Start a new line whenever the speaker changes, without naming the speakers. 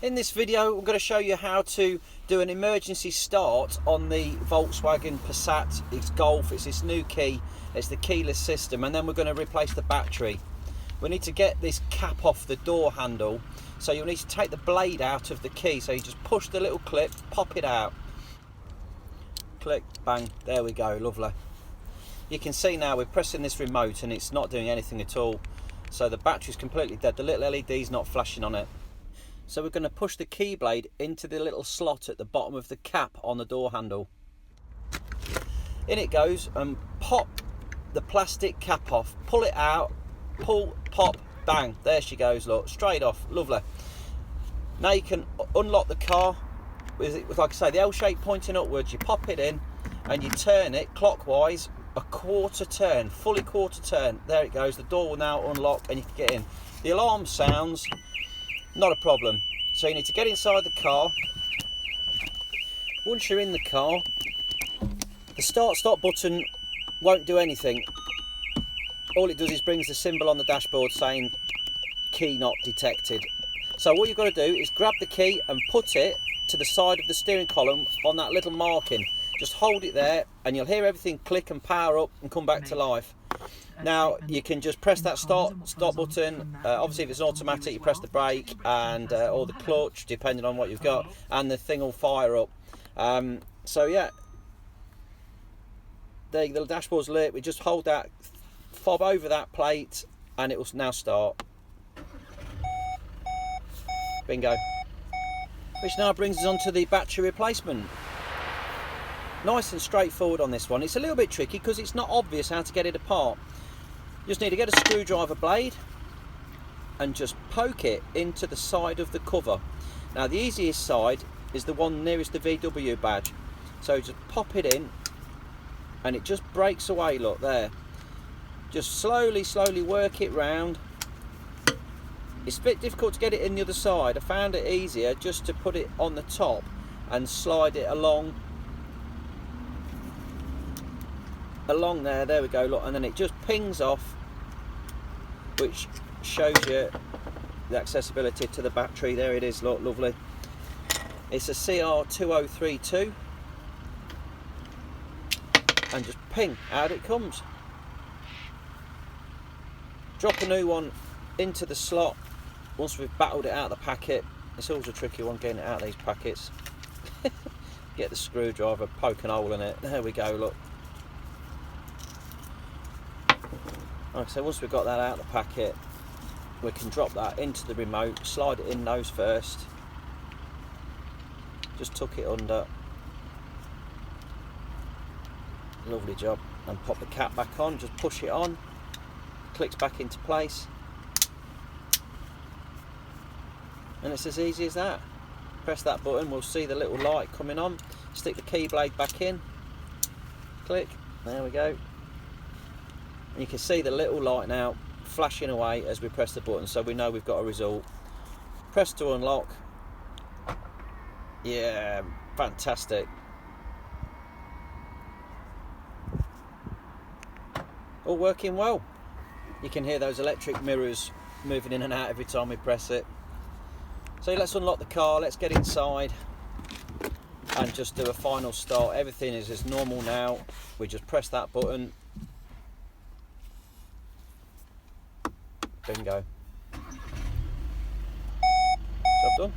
In this video I'm going to show you how to do an emergency start on the Volkswagen Passat. It's Golf, it's this new key, it's the keyless system, and then we're going to replace the battery. We need to get this cap off the door handle, so you'll need to take the blade out of the key. So you just push the little clip, pop it out, click, bang, there we go, lovely. You can see now we're pressing this remote and it's not doing anything at all, so the battery's completely dead, the little LED's not flashing on it. So we're going to push the key blade into the little slot at the bottom of the cap on the door handle. In it goes, and pop the plastic cap off, pull it out, pull, pop, bang, there she goes, look, straight off, lovely. Now you can unlock the car with, like I say, the L shape pointing upwards. You pop it in and you turn it clockwise a quarter turn, fully quarter turn, there it goes, the door will now unlock and you can get in. The alarm sounds, not a problem. So you need to get inside the car. Once you're in the car, the start-stop button won't do anything. All it does is brings the symbol on the dashboard saying key not detected. So all you've got to do is grab the key and put it to the side of the steering column on that little marking. Just hold it there and you'll hear everything click and power up and come back to life. Now you can just press that stop button. Obviously if it's automatic you press the brake and or the clutch, depending on what you've got, and the thing will fire up. So yeah, there, the dashboard's lit. We just hold that, fob over that plate, and it will now start. Bingo. Which now brings us on to the battery replacement. Nice and straightforward on this one. It's a little bit tricky because it's not obvious how to get it apart. You just need to get a screwdriver blade and just poke it into the side of the cover. Now the easiest side is the one nearest the VW badge. So just pop it in and it just breaks away, look there. Just slowly work it round. It's a bit difficult to get it in the other side. I found it easier just to put it on the top and slide it along there we go, look, and then it just pings off, which shows you the accessibility to the battery. There it is, look, lovely. It's a CR2032 and just ping, out it comes. Drop a new one into the slot once we've battled it out of the packet. It's always a tricky one getting it out of these packets. Get the screwdriver, poke an hole in it, there we go, look. Okay, so once we've got that out of the packet, we can drop that into the remote, slide it in nose first, just tuck it under, lovely job, and pop the cap back on, just push it on, clicks back into place, and it's as easy as that. Press that button, we'll see the little light coming on, stick the key blade back in, click, there we go. And you can see the little light now flashing away as we press the button, so we know we've got a result. Press to unlock. Yeah, fantastic. All working well. You can hear those electric mirrors moving in and out every time we press it. So let's unlock the car, let's get inside and just do a final start. Everything is as normal now. We just press that button. Bingo. Job done.